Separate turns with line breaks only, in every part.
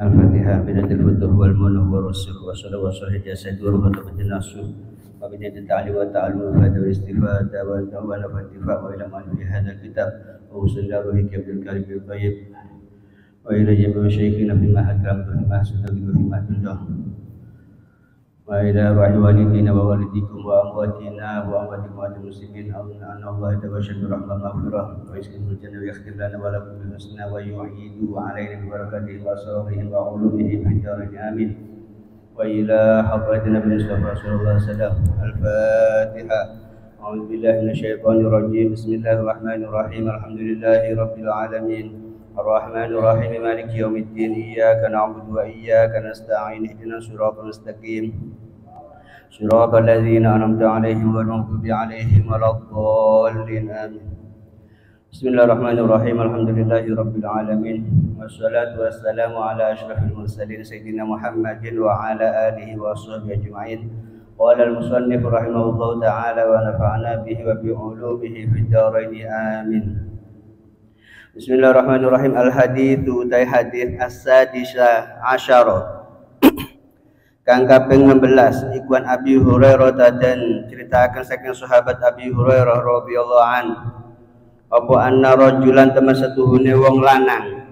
الفاتحة بنت الفتوح والمنه والرسل والصلاة والصلاة الجسد والغضب النصر وبنت التعليم والتعلم والفائدة والاستفادة والتوبة والانتفاع وإلى ما في هذا الكتاب ووصلنا به عبد الكريم الطيب وإلى جميع مشايخنا فيما أكرمت فيما أحسنت فيما أحسنت وإلى روح والدينا ووالديكم وأمواتنا وأموات المسلمين أن الله يتبشر برحمة مغفرة ويسكنه الجنة ويختم لنا ولكم بالحسنى ويعيد علينا ببركاته وأسرارهم وعلومهم في الدارين آمين. وإلى حضرة النبي المصطفى صلى الله عليه وسلم الفاتحة. أعوذ بالله من الشيطان الرجيم. بسم الله الرحمن الرحيم. الحمد لله رب العالمين الرحمن الرحيم مالك يوم الدين إياك نعبد وإياك نستعين اهدنا الصراط المستقيم صراط الذين أنعمت عليهم غير المغضوب عليهم ولا الضالين آمين. بسم الله الرحمن الرحيم. الحمد لله رب العالمين والصلاة والسلام على أشرف المرسلين سيدنا محمد وعلى آله وصحبه أجمعين. قال المصنف رحمه الله تعالى ونفعنا به وبعلومه في الدارين آمين. Bismillahirrahmanirrahim. Al-haditsu utai hadits as-sadisa asyara kang kaping 16 ikuan Abi Hurairah dan ceritakan saking sahabat Abi Hurairah radhiyallahu an apa anna rajulan temen setuhune wong lanang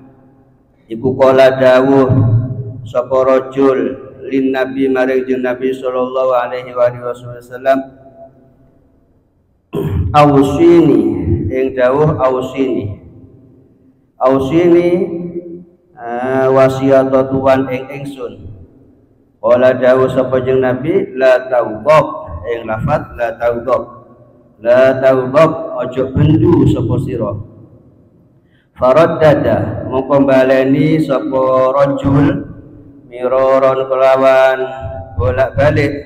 iku kala dawuh sapa rajul lin nabi maring Nabi sallallahu alaihi wasallam ausini ing dawuh ausini wasiat tuan ing ingsun. Qala dawuh sapa jeung Nabi la taudab ing lafaz la taudab ojo bendu sapa sira. Faraddada mongko baleni sapa rajul miraron kelawan bolak-balik.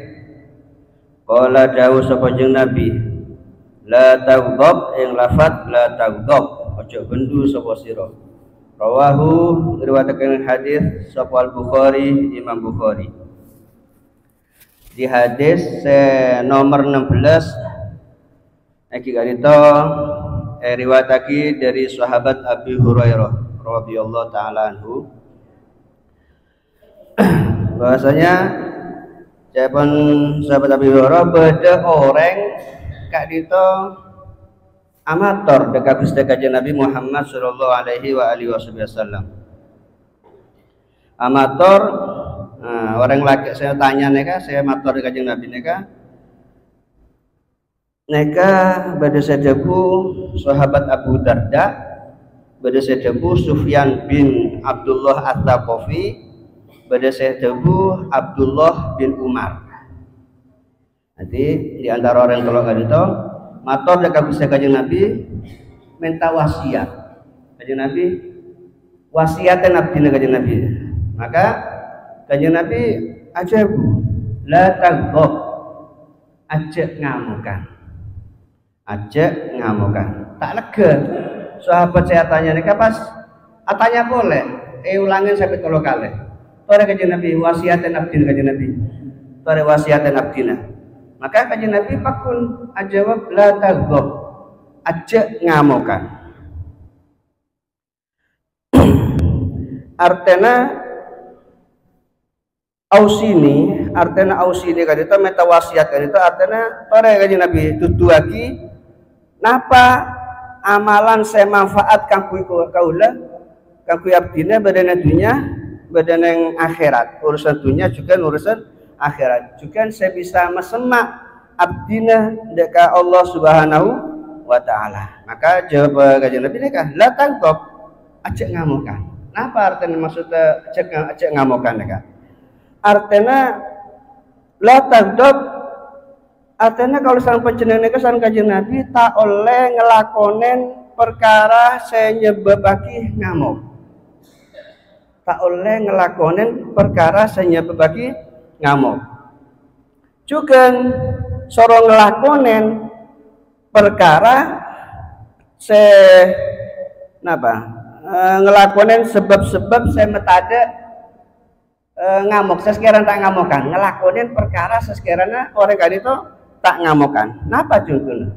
Qala dawuh sapa jeung Nabi la taudab ing lafaz la taudab ojo bendu sapa sira. Rawahu riwayatkan hadis sapa Al-Bukhari Imam Bukhari. Di hadis nomor 16 iki ganito riwayatake dari sahabat Abi Hurairah radhiyallahu taala anhu bahwasanya jawaban sahabat Abi Hurairah beda orang kak dito amator dekat Gusti Kanjeng Nabi Muhammad sallallahu alaihi wasallam. Amator orang laki saya tanya neka saya amator dekat Kanjeng Nabi neka pada sedebu sahabat Abu Darda, pada sedebu Sufyan bin Abdullah At-Taqafi, pada sedebu Abdullah bin Umar. Nanti di antara orang kalau nggak itu mator dekat bisa Kanjeng Nabi minta wasiat. Kanjeng Nabi wasiatnya Nabi Kanjeng Nabi. Maka Kanjeng Nabi aja la taghdab ajak ngamukan. Tak lega. Sahabat saya tanya nih pas tanya boleh. Ulangin sampai kalau kali. Tore Kanjeng Nabi wasiatnya Nabi Kanjeng Nabi. Tore wasiatnya Nabi. Maka Kanjeng Nabi pakun ajawab la taghdab ajak ngamukan. artena ausini kadita meta wasiat kadita artena tore Kanjeng Nabi tutuaki napa amalan saya manfaat kangku kaula kangku abdina badana dunya badana yang akhirat urusan dunya juga urusan akhirat juga saya bisa mesemak abdina dekat Allah Subhanahu wa taala. Maka jawab Kanjeng Nabi neka la taghdab ajak ngamukan. Napa artinya maksudnya ajak ngamukan neka? Artinya la taghdab artinya kalau sang panjenengan neka sang Kanjeng Nabi tak oleh ngelakonen perkara saya nyebabaki ngamuk. Tak oleh ngelakonen perkara saya nyebabaki ngamuk. Juga soro ngelakonen perkara ngelakonen sebab-sebab saya metade ngamuk sesekiranya tak ngamukan ngelakonen perkara sesekiranya orang kali itu tak ngamukan. Napa contohnya?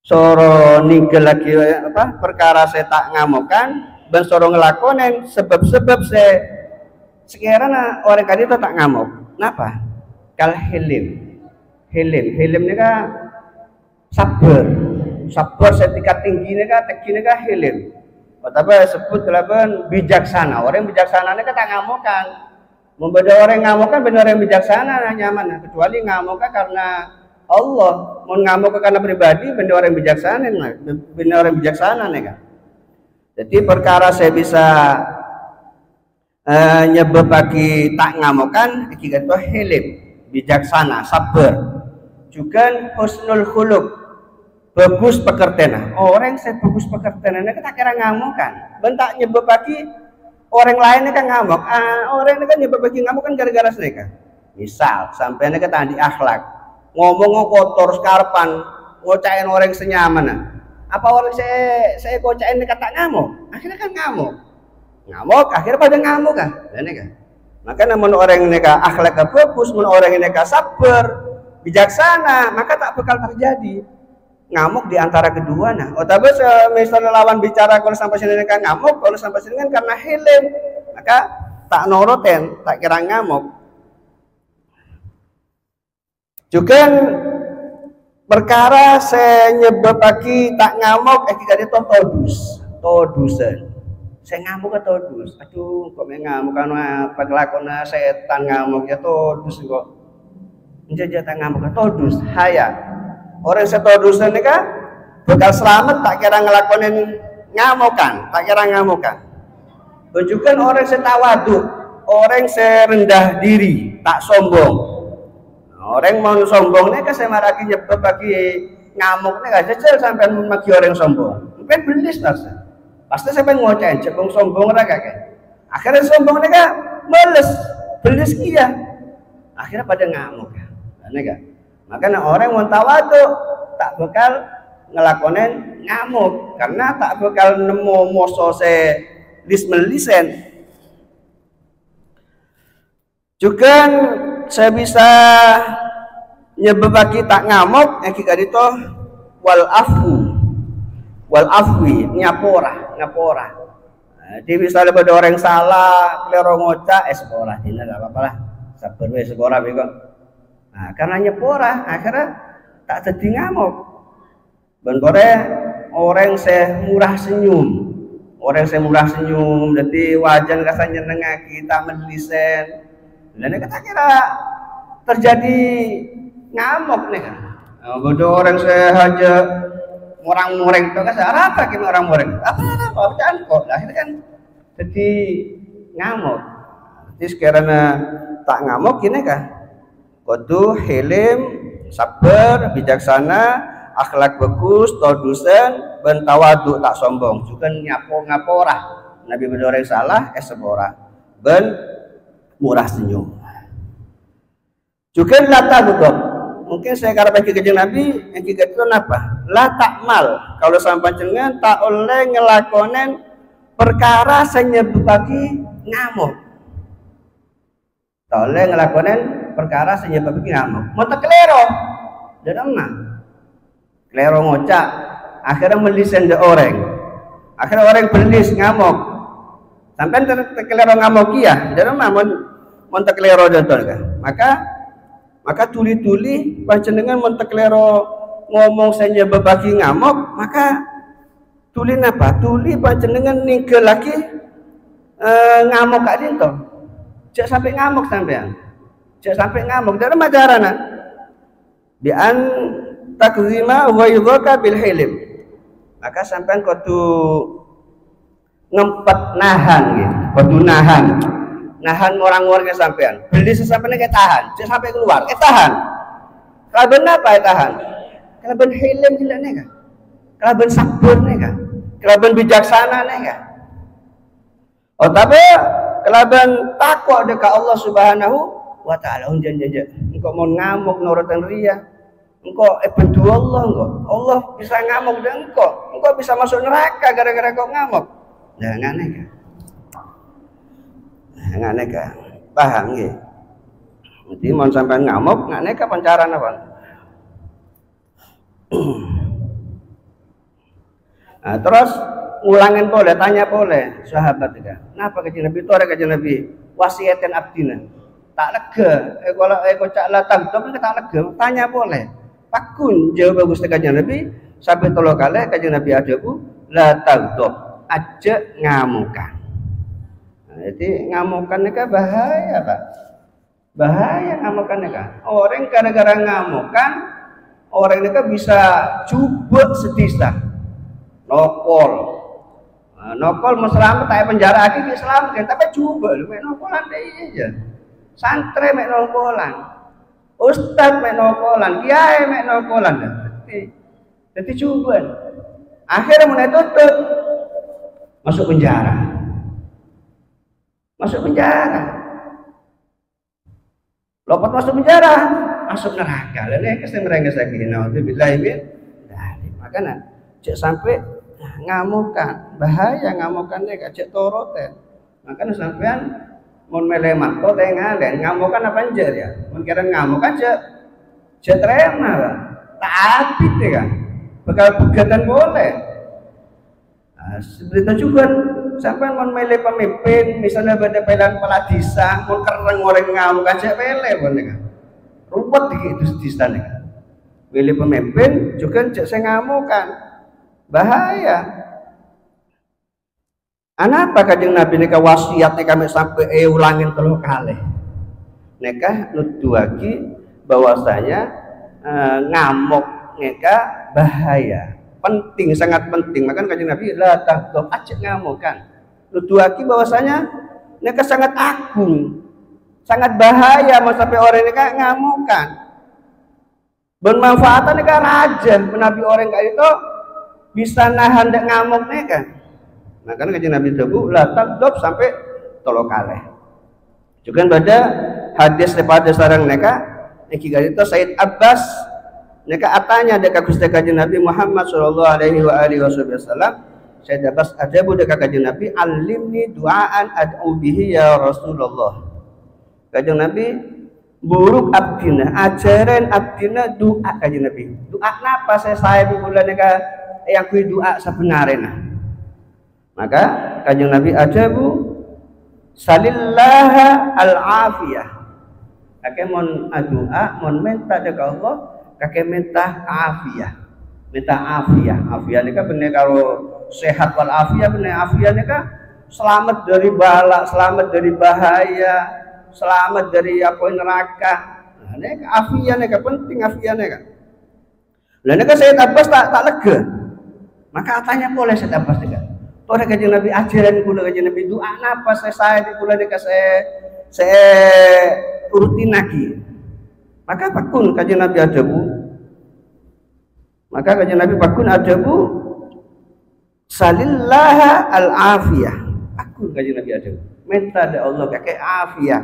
Soro nigel lagi perkara saya tak ngamukan ben soro ngelakonen sebab-sebab sekiranya orang kali itu tak ngamuk. Napa? Kal hilim. Hilim ini kan sabar. Sabar setingkat tingginya kan, tingginya kan hilim. Tapi sebut kelaban bijaksana. Orang bijaksana ini kan tak ngamukan. Membeda orang ngamukan benar yang bijaksana nyaman. Kecuali ngamukan karena Allah. Mau ngamukan karena pribadi benar orang bijaksana. Benar orang bijaksana nih kan. Jadi perkara saya bisa nyebab bagi tak ngamukan kita itu hilim, bijaksana, sabar. Juga husnul khuluq, bagus pekerjaan. Orang saya bagus pekerjaan ini kita kira ngamuk kan. Bentak nyebab bagi orang lainnya kan ngamuk. Orang ini kan nyebab bagi ngamuk kan gara-gara mereka. Misal sampai ini kita di akhlak, ngomong kotor sekarpan, ngocain orang senyaman. Apa orang saya kocain ini kata ngamuk? Akhirnya kan ngamuk. Ngamuk akhirnya pada ngamuk kan. Ini kan. Maka namun orang ini kan akhlak bagus, namun orang ini kan sabar, bijaksana, maka tak bakal terjadi ngamuk di antara kedua. Nah, tapi misalnya lawan bicara kalau sampai sini kan ngamuk, kalau sampai sini kan karena hilim, maka tak noroten, tak kira ngamuk. Juga perkara saya nyebab lagi tak ngamuk, kita itu todusan. Saya ngamuk atau todus? Aduh, kok ngamuk karena perlakuan setan ngamuk ya todus kok. Menjadi tak ngamuk todus, haya. Orang setodusan ini kan bakal selamat tak kira ngelakonin ngamukan, tak kira ngamukan. Tunjukkan orang setawadu, orang serendah diri, tak sombong. Orang mau sombongnya kan saya maraki nyebab bagi ngamuknya gak jajal sampai magi orang sombong. Mungkin belis nasa. Pasti sampai ngocain cebong sombong raga kan. Akhirnya sombongnya kan males, belis kia. Akhirnya pada ngamuk. Kan? Makanya orang mau tawadu tak bakal ngelakonin ngamuk karena tak bakal nemu moso se lisen. Juga saya bisa nyebab tak ngamuk yang kita itu wal afwi nyapora. Jadi misalnya pada orang salah kelero ngoca sepora tidak apa-apa lah sabar we sepora bego. Nah, karena nyepora akhirnya tak jadi ngamuk. Benkore orang saya murah senyum. Jadi wajan rasanya nengah kita menlisen. Dan kita kira terjadi ngamuk nih kan. Bodoh orang saya aja orang-orang itu kan apa kita orang-orang? Apa bacaan kok. Akhirnya kan jadi ngamuk. Jadi sekiranya tak ngamuk ini kan. Kudu hilim, sabar, bijaksana, akhlak bagus, todusan, bentawadu tak sombong. Juga ngapora. Nabi berdoreng salah, sepora. Ben murah senyum. Juga lata gudok. Mungkin saya karena bagi kejeng Nabi yang tiga itu apa? La takmal. Kalau sampai jenengan tak oleh ngelakonen perkara senyebabagi ngamuk. Tak oleh ngelakonen perkara senyebabagi ngamuk. Mau tak kelero, dan emang kelero ngocak. Akhirnya melisen de orang. Akhirnya orang belis ngamuk. Sampai kelero ngamuk ya, dan emang mau tak kelero contoh kan. Maka tuli-tuli panjenengan menteklero ngomong saya bebagi ngamuk, maka tuli apa? Tuli panjenengan ninggal lagi ngamuk kak dinto. Cek sampai ngamuk sampean. Cek sampai ngamuk dari majarana. Bi an takzima wa yudhaka bil hilim. Maka sampean kudu ngempet nahan gitu. Kudu nahan orang-orangnya sampean. Beli sesampai kayak tahan, sampai keluar, tahan. Kelaban apa ya tahan? Kelaban hilim gila nih kan? Kelaban sabar nih kan? Kelaban bijaksana nih kan? Oh tapi kelaban takwa dekat Allah Subhanahu wa Ta'ala. Unjan. Engkau mau ngamuk nurutan ria, engkau bendu Allah bisa ngamuk dan engkau bisa masuk neraka gara-gara kau ngamuk. Jangan nih kan? Nggak neka paham gitu. Jadi mau sampai ngamuk nggak neka pancaran apa? Nah, terus ngulangin boleh, tanya boleh sahabat itu. Napa kanjeng Nabi itu kanjeng Nabi wasiatin abdina. Tak lega, kalau cak la taghdab tak lega, tanya boleh. Pakun jawab bagus kanjeng Nabi sampai 3 kali kanjeng Nabi adabu la taghdab, aja ngamukan. Nah, jadi ngamukan itu bahaya, Pak. Bahaya ngamukan itu. Orang gara-gara ngamukan, orang itu bisa jubuk sedisa. Nokol. Nah, nokol mau selamat tak penjara lagi diselamatkan, tapi jubuk lu mek nokolan deh aja. Santri mek nokolan. Ustaz mek nokolan, kiai mek nokolan. Jadi jubuk. Akhirnya mulai tutup. Masuk penjara. Masuk penjara. Lompat masuk penjara, masuk neraka. Lalu kesem mereka sakit. Naudzubillah min dzalik. Makanya cek sampai ngamukan, bahaya ngamukannya cek torote. Makanya sampean mun melemak to ngalen ngamukan apa anjir ya. Mun kira ngamukan cek terema lah. Tak apit ya kan. Bakal pegatan boleh. Nah, sebenarnya juga sampai mau milih pemimpin, misalnya pada pelan kepala desa, mau kereng orang ngamuk aja pilih, kan? Rumput gitu di sana. Milih pemimpin juga cek saya ngamukan, bahaya. Apa kanjeng Nabi nika wasiat nika sampai ulangin 3 kali. Nika nuduhake bahwasanya ngamuk nika bahaya. Penting, sangat penting. Maka kanjeng Nabi la taghdab, aja ngamukan. Nuduhake bahwasanya mereka sangat agung, sangat bahaya mau sampai orang ini ngamukan. Bermanfaatan mereka raja, menabi orang kayak itu bisa nahan dek ngamuk mereka. Maka kanjeng Nabi tebu la taghdab sampai 3 kali. Juga pada hadis daripada sarang mereka, iki itu Said Abbas mereka atanya dekat Gusti Kanjeng Nabi Muhammad sallallahu alaihi wasallam, saya dapat ada dekat Kanjeng Nabi, alimni duaan ad'u bihi ya Rasulullah. Kanjeng Nabi buruk abdina, ajaran abdina doa Kanjeng Nabi. Doa napa saya bulan neka yang kui doa sebenarnya. Maka Kanjeng Nabi ajabu salillaha al-afiyah. Kakek mon doa, mon minta dekat Allah, kakek minta afiah, minta afiah. Afiah ini kan benar kalau sehat wal afiah, benar afiah ini kan selamat dari bala, selamat dari bahaya, selamat dari apa neraka. Nah, ini afiah ini kan penting, afiah ini kan. Lalu ini kan Sayyid Abbas tak lega. Maka tanya boleh Sayyid Abbas juga. Tuh ada kanjeng Nabi ajaran kula kanjeng Nabi doa apa saya di kula nika saya urutin lagi. Maka pakun kanjeng Nabi adabu. Maka kanjeng Nabi pakun adabu salillaha al-afiyah. Pakun kanjeng Nabi adabu. Minta dari Allah kakek afiyah.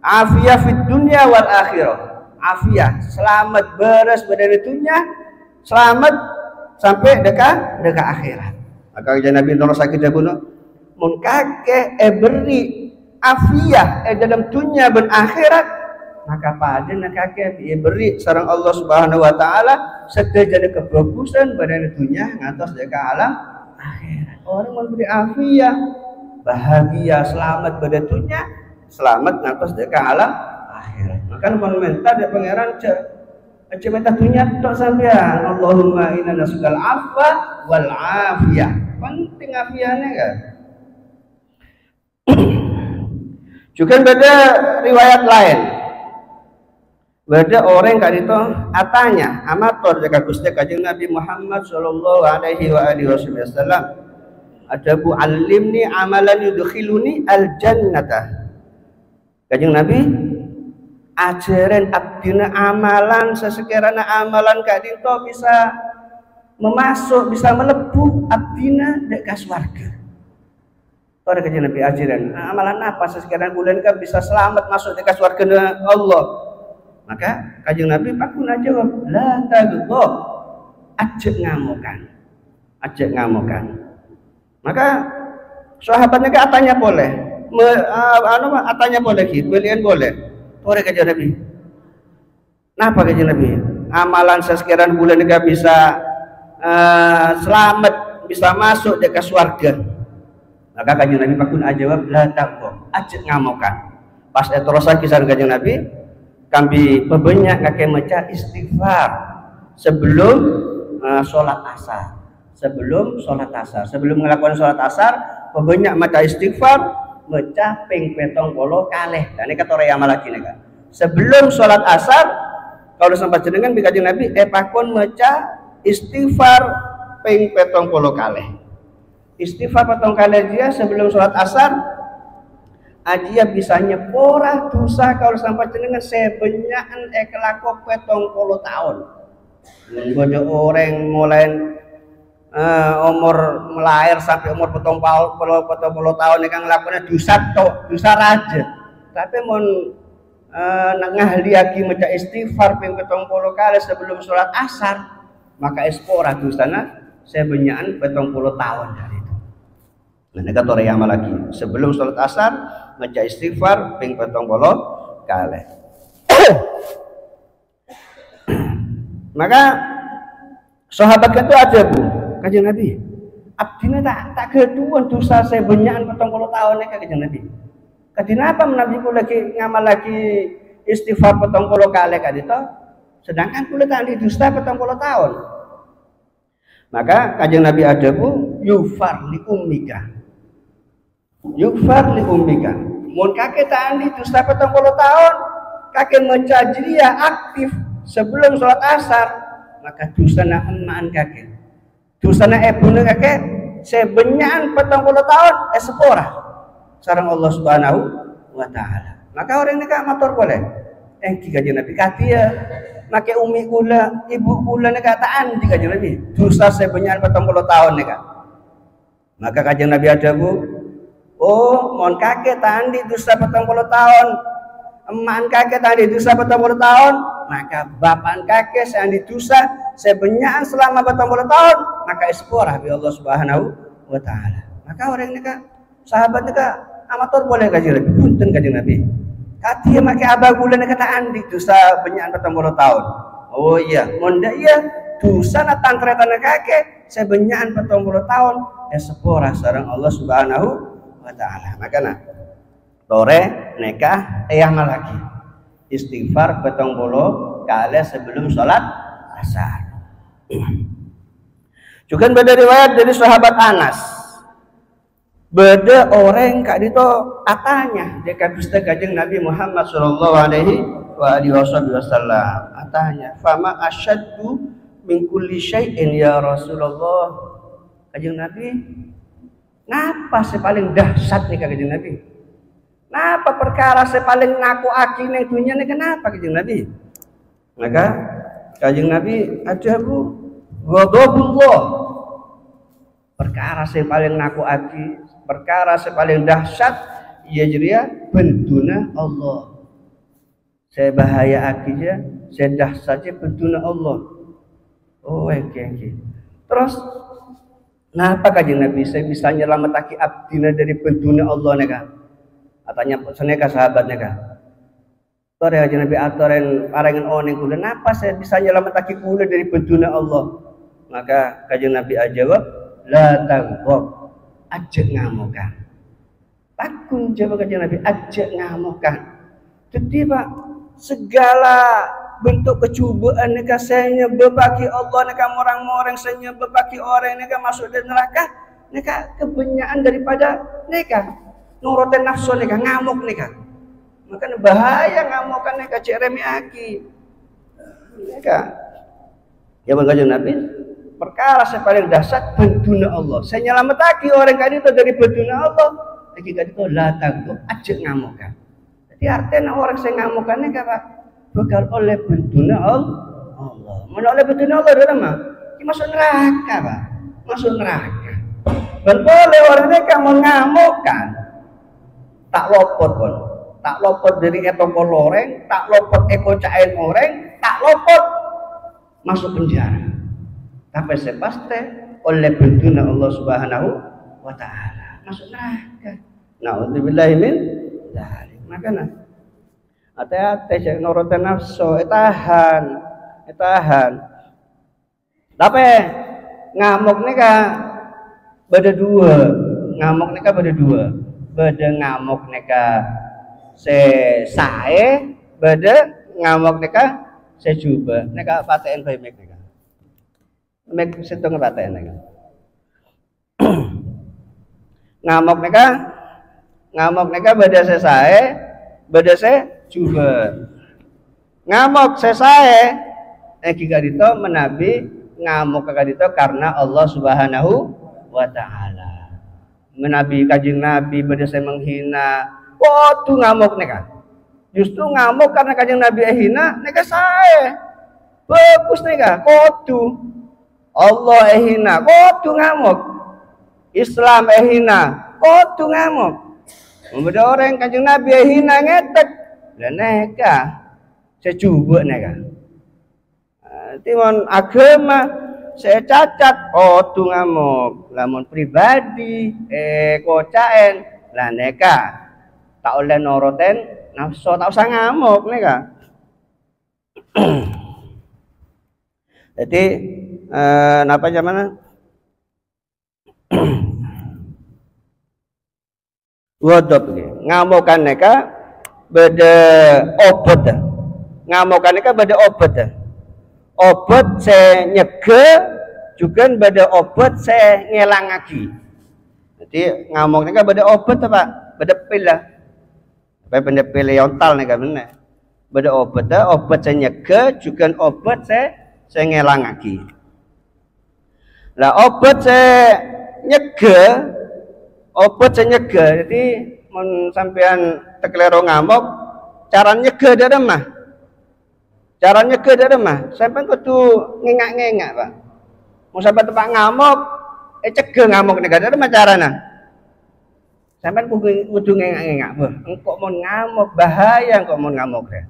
Afiyah fid dunya wal akhirah. Afiyah, selamat beres badan dunia, selamat sampai dekat akhirat. Maka kanjeng Nabi nurut sakit dabuno mun kakek beri afiyah dalam dunia dan akhirat, maka pada kakek beri sarang Allah Subhanahu wa taala sedaya kebagusan badan dunia ngantos dekat alam akhirat. Orang memberi afiyah, bahagia, selamat badan dunia, selamat ngantos dekat alam akhirat. Maka mun minta dari pangeran aja minta dunia tok sampean. Allahumma inna nas'aluka al-afwa wal afiyah. Penting afiyahnya kan. Juga beda riwayat lain. Beda orang kan itu atanya amator jaga Gusti Kanjeng Nabi Muhammad sallallahu alaihi wasallam. Ada bu alimni amalan yudkhiluni al jannata. Kanjeng Nabi ajaran abdina amalan sesekiranya amalan kak dinto bisa memasuk, bisa melepuh abdina dekat surga. Pada kanjeng Nabi ajaran amalan apa sesekiranya bulan kan bisa selamat masuk dekat surga Allah. Maka kanjeng Nabi pakun aja jawab la taghdab, ajak ngamukan, ajak ngamukan. Maka sahabatnya kan atanya boleh, atanya boleh gitu, belian boleh. Pada kanjeng Nabi. Napa kanjeng Nabi? Amalan sesekiranya bulan kan bisa selamat bisa masuk ke surga. Maka kanjeng Nabi pakun ajawab la taqwa, ajak ngamokan. Pas eterosan kisah kanjeng Nabi, kami pebanyak kakek maca istighfar sebelum sholat asar. Sebelum melakukan sholat asar, pebanyak maca istighfar, maca ping 70 kalih. Dan ini kata orang yang lagi nih kan. Sebelum sholat asar, kalau sampai jenengan kanjeng Nabi pakun maca istighfar ping 70 kalih. Istighfar 70 kalih dia sebelum sholat asar. Adia bisa nyepora dosa kalau sampai jenengan sebenyakan kelako 70 tahun. Bodoh orang mulai umur melahir sampai umur 70 tahun ini kan ngelakuinnya dosa raja. Tapi mon nengah lagi maca istighfar ping 70 kali sebelum sholat asar, maka espora dosana sebenyakan 70 tahun dari itu. Nah, ini kata orang yang lagi sebelum sholat asar maca istighfar ping 70 kali. Maka sahabat itu ada bu, kanjeng Nabi. Abdina tak keduan dosa sebenyakan 70 tahun nih kanjeng Nabi. Kadina apa Nabi ku lagi ngamal lagi istighfar 70 kali kan itu, sedangkan kulit tadi dusta 70 tahun. Maka kanjeng Nabi ada bu, yufar li ummika. Mun kakek tadi dusta 70 tahun, kakek mencajria aktif sebelum sholat asar, maka dosana emaan kakek, dosana ebune kakek sebenyakan 40 tahun sepora sareng Allah Subhanahu wa taala. Maka orang ini matur boleh kanjeng Nabi katia make umi kula ibu kula nek kataan di kanjeng Nabi dosa sebenyakan 40 tahun nek. Maka kanjeng Nabi ada bu, oh mon kakek tandi dosa 40 tahun, emak kakek tadi dosa 40 tahun, maka bapak kakek yang dosa sebenyakan selama 40 tahun, maka ispora bi Allah Subhanahu wa taala. Maka orang ini sahabat ini amator boleh kanjeng Nabi, punten kanjeng Nabi. Katia make abah gula nek kata andi dosa benyakan 40 tahun. Oh iya, monda iya dosa na tantretan kakek sebenyakan 40 tahun sepora sareng Allah Subhanahu wa taala. Maka tore nekah eyang lagi istighfar 70 kali sebelum sholat asar. Juga beda riwayat dari sahabat Anas, beda orang kak dito atanya dekat dusta kanjeng Nabi Muhammad sallallahu alaihi wasallam atanya fama asyaddu min kulli syai'in ya Rasulullah. Kanjeng Nabi ngapa sih paling dahsyat nih kanjeng Nabi? Napa perkara sepaling ngaku aki ning dunia nih kenapa kanjeng Nabi? Maka kanjeng Nabi ada bu ghadabullah. Perkara sepaling ngaku aki, perkara sepaling dahsyat ya jeria bentuna Allah. Saya bahaya akinya, saya dahsyatnya bentuna Allah. Oh oke. Terus napa kanjeng Nabi saya bisa nyelamatake abdina dari bentuna Allah neka? Katanya seneka sahabatnya kah? Tore aja Nabi atoren parangan oning kula napa saya bisa nyelamatake kula dari bentuna Allah. Maka kanjeng Nabi jawab la taghdab, ajak ngamukan. Pakun jawab kanjeng Nabi ajak ngamukan. Jadi Pak segala bentuk kecubaan neka saya nyebabaki Allah neka orang-orang saya nyebabaki orang neka masuk di neraka neka kebanyakan daripada neka nurutin nafsu neka ngamuk neka. Makanya bahaya ngamukan neka cek remi aki neka. Ya kanjeng Nabi perkara saya paling dahsyat bentuna Allah. Saya nyelamataki orang kali itu dari bentuna Allah. Lagi kali itu latang tuh ajak ngamukan. Jadi artinya orang saya ngamukan neka Pak bakal oleh bentuna Allah. Mana oleh bentuna Allah dalam mah? Masuk neraka Pak. Masuk neraka. Dan boleh orang mereka mengamukan. Tak lopot pun, tak lopot dari etoko loreng, tak lopot eko cain oreng, tak lopot masuk penjara. Tapi sepasti oleh bentuna Allah Subhanahu wa taala masuk neraka. Nauzubillahi min dzalik. Makanya hati-hati cek nurutin nafsu, tahan. Tapi ngamuk nih beda dua. Ngamuk neka beda dua. Beda ngamuk neka se sae, beda ngamuk neka se juba. Neka paten bae mek neka. Mek setengah paten neka. Ngamuk neka beda se sae, beda se juba. Ngamuk se sae kikadito menabi ngamuk kikadito karena Allah Subhanahu wa ta'ala. Menabi kajing Nabi berdasar menghina. Kotu ngamuk neka. Justru ngamuk karena kajing Nabi hina neka saya. Bagus neka. Kotu Allah hina. Kotu ngamuk. Islam hina. Kotu ngamuk. Membeda orang kajing Nabi hina ngetek. Dan neka. Saya coba neka. Timon agama saya cacat, tu ngamuk, lamun pribadi, kocaen, lah neka, tak oleh noroten, nafsu tak usah ngamuk neka. Jadi, apa zaman? Wadop ngamukan neka, beda obat, ngamukan neka beda obat. Obat saya nyege juga beda obat saya ngelang lagi. Jadi ngamuknya kan beda obat apa? Beda pil lah. Apa benda pil yontal nih kan bener. Beda obat saya nyege juga obat saya ngelang lagi. Lah obat saya nyege, jadi mun sampean teklero ngamuk, cara nyege dia mah. Caranya ke dalam mah, sampai kudu ngengak-ngengak pak. Mau sampai tempat ngamuk, cegah ngamuk negara ada caranya. Sampai kudu ngengak-ngengak, engkau mau ngamuk bahaya, engkau mau ngamuk ya.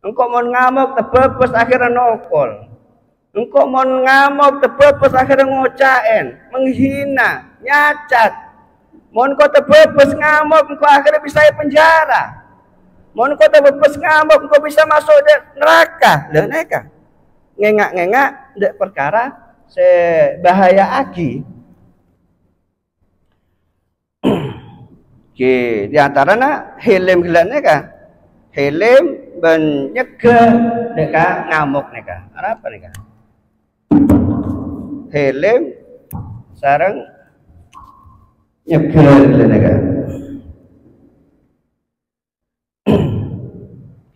Engkau mau ngamuk tebebes akhirnya nokol. Engkau mau ngamuk tebebes akhirnya ngocain, menghina, nyacat. Mau engkau tebebes ngamuk, engkau akhirnya bisa penjara. Mohon kau terbebas ngamuk, kau bisa masuk di neraka. Lah neka ngengak dek perkara bahaya lagi. Di antaranya helm gelan neka, helm ben nyege neka ngamuk neka. Apa neka? Helm sarang nyege gelan neka.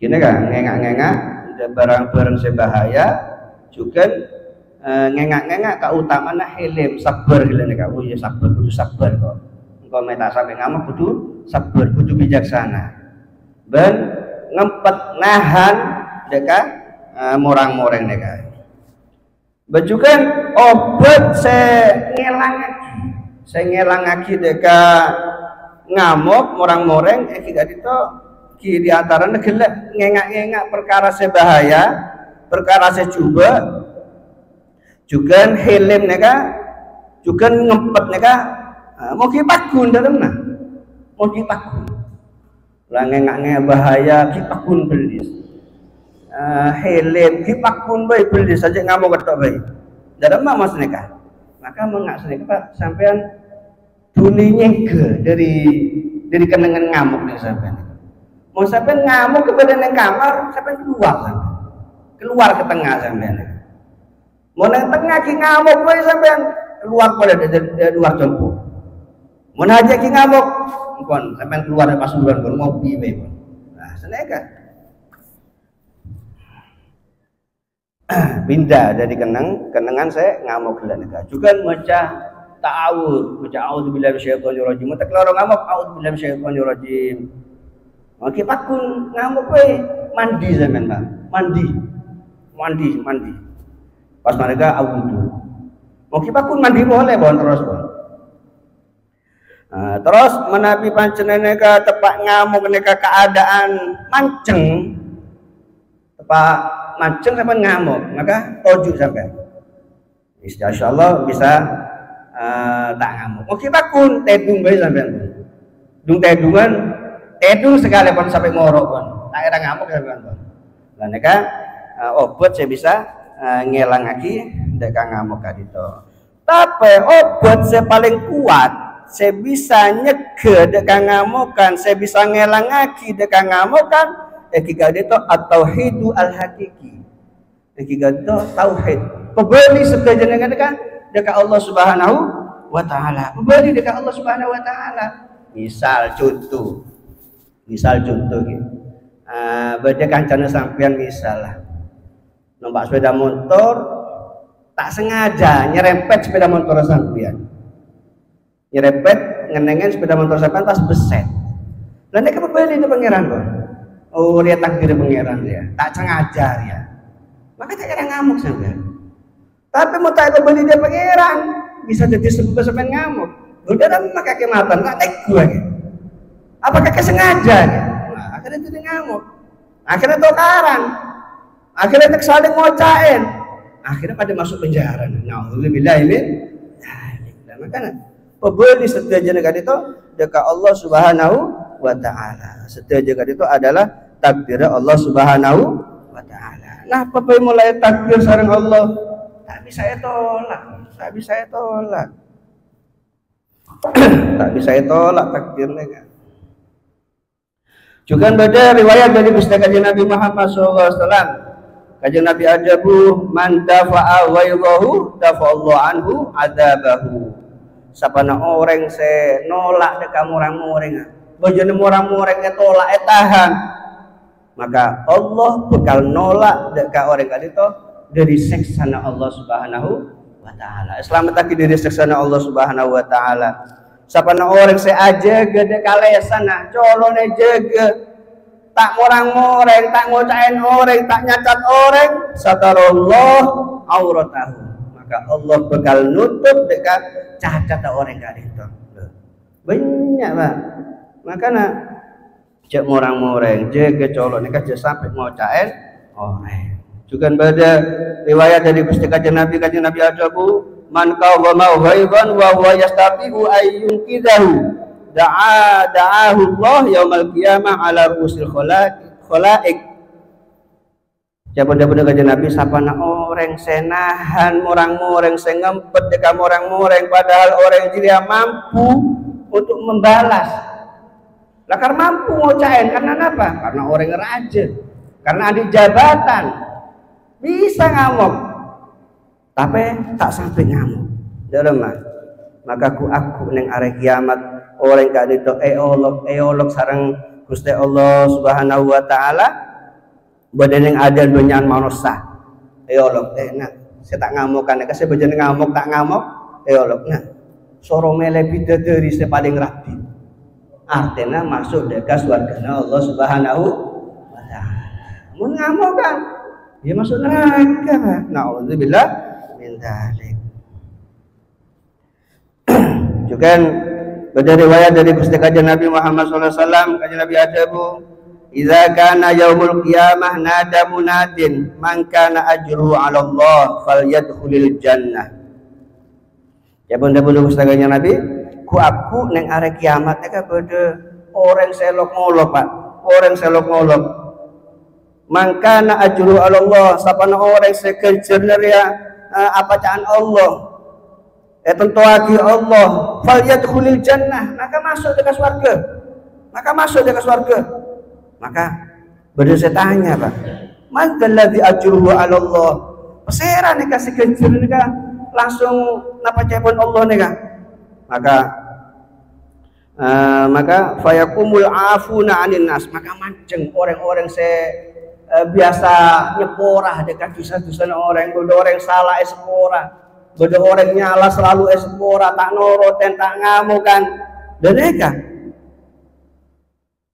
Gini kan ngengak-ngengak barang-barang sebahaya juga ngengak-ngengak keutamaan helm sabar gila nih. Oh ya sabar, kudu sabar kok. Engkau meta sampai ngamuk kudu sabar, kudu bijaksana. Ben ngempet nahan deka morang-moreng deka. Bajukan obat saya ngelang lagi deka ngamuk morang-moreng tidak itu di antara negara ngengak-ngengak perkara sebahaya, perkara secuba, juga helm neka, juga ngempet neka, mau kipakun dalam nah, mau kipakun, lah ngengak-ngengak bahaya kipakun belis, helm kipakun baik belis saja nggak mau ketok baik, dalam mah mas neka, maka mengak neka pak sampean dunia ke dari kenangan ngamuk nih sampean. Mau sampai ngamuk kepada yang kamar, sampai keluar ke tengah sampai. Mau yang tengah ki ngamuk, boleh sampai keluar pada dari luar jemput. Mau aja ki ngamuk, pun sampai keluar dari pasuruan pun ngopi pun. Nah, seneka. Pindah dari kenangan saya ngamuk kelaneka. Juga macam ta'awud, a'udzubillahi minasyaitonir rajim. Tak keluar ngamuk, a'udzubillahi minasyaitonir rajim. Oke pakun ngamuk mandi zaman pak, mandi. Pas mereka awudu. Oke pakun mandi boleh bon terus bon. Terus menapi panceneneka tepak ngamuk neka keadaan manceng, tepak manceng sampai ngamuk, maka tojuk sampai. Insyaallah bisa tak ngamuk. Oke pakun tedung bae sampai. Dung tedungan tedung sekali pun sampai ngorok pun, tak ada ngamuk sampai pun. Lah neka obat saya bisa ngelang lagi deka ngamuk kadito. Tapi obat saya paling kuat, saya bisa nyegah dekat ngamukan, saya bisa ngelangaki dekat ngamukan, jika itu at-tauhidu al-hakiki. Jika itu tauhid. Pembeli sebagian dekat Allah Subhanahu wa taala. Pembeli dekat Allah Subhanahu wa taala. Misal contoh gitu. Beda kancana sampean misal lah. Numpak sepeda motor tak sengaja nyerempet sepeda motor sampean. Nyerempet ngenengen sepeda motor sampean pas beset. Lah nek kepebeli itu pangeran kok. Oh, dia takdir pangeran dia. Tak sengaja ya. Maka tak kira ngamuk sampean. Tapi mau tak kepebeli dia pangeran, bisa jadi sebab sampean ngamuk. Udah dah maka kematan, tak tek gua ya. Apakah kesengaja ya? Nah, akhirnya jadi ngamuk. Akhirnya tokaran. Akhirnya tak saling ngocain. Akhirnya pada masuk penjara. Nauzubillah min dzalik. Makanya pembeli setia dekat itu dekat Allah Subhanahu wa taala. Setia dekat itu adalah takdir Allah Subhanahu wa taala. Nah, pembeli mulai takdir sareng Allah, tak bisa tolak. Tak bisa tolak takdirnya kan. Juga ada riwayat dari Gusti Nabi Muhammad SAW. Kajian Nabi ajabu man dafa'a ghaizahu dafa'allahu anhu adabahu. Sapana orang se nolak dekat murang-murang. Bojone murang-murang tolak tahan. Maka Allah bakal nolak dekat orang kali itu dari siksana Allah Subhanahu wa taala. Selamat lagi dari siksana Allah Subhanahu wa taala. Sapana orang se aja gede kalesan nah colone jaga. Tak morang-moreng, tak ngocain orang, tak nyacat orang, satarallah auratahu. Maka Allah bakal nutup dekat cacat orang kali itu. Banyak Pak. Makanya cek morang-moreng, jaga colok nek aja sampai ngocain orang. Juga ada riwayat dari Gusti Nabi ajabu man qawma ghaizan wa huwa yastaqiu ayyun kidahu. Da'ahu Allah yaumal qiyamah ala ru'usil khalaik. Japan-japan kajian Nabi sapana orang senahan orang-orang ngempet dekat orang-orang padahal orang dia mampu untuk membalas. Lah karena mampu ngocain karena apa? Karena orang raja, karena ada jabatan bisa ngamuk, tapi tak sampai ngamuk. Dalam maka aku neng arek kiamat orang kak itu eolog sarang Gusti Allah Subhanahu wa taala badan yang ada dunyaan manusia eolog nah saya tak ngamukan nek saya badan ngamuk tak ngamuk eolog nah soro mele bidadari saya paling rapi artinya masuk dekat surganya Allah Subhanahu wa taala. Mun ngamuk kan dia masuk neraka. Nauzubillah min dzalik. Juga ada riwayat dari Gusti Nabi Muhammad SAW. Kajian Nabi ajabu idza kana yaumul qiyamah nada munadin man kana ajruhu 'ala Allah falyadkhulil jannah. Ya bunda-bunda Gusti Nabi ku aku neng arek kiamat nek beda orang selok ngolok Pak orang selok ngolok man kana ajruhu 'ala Allah sapana orang sekejener ya apa caan Allah tentu lagi Allah falyadkhulil jannah maka masuk ke surga maka beda saya tanya Pak man alladzi ajruhu 'ala Allah pesera nih kasih kejer nih langsung napa cepon Allah nih maka fayakumul afuna 'anin nas maka mancing orang-orang saya biasa nyeporah dekat dosa-dosa orang salah sepora beda orang nyala selalu espora tak noroten tak ngamukan dan mereka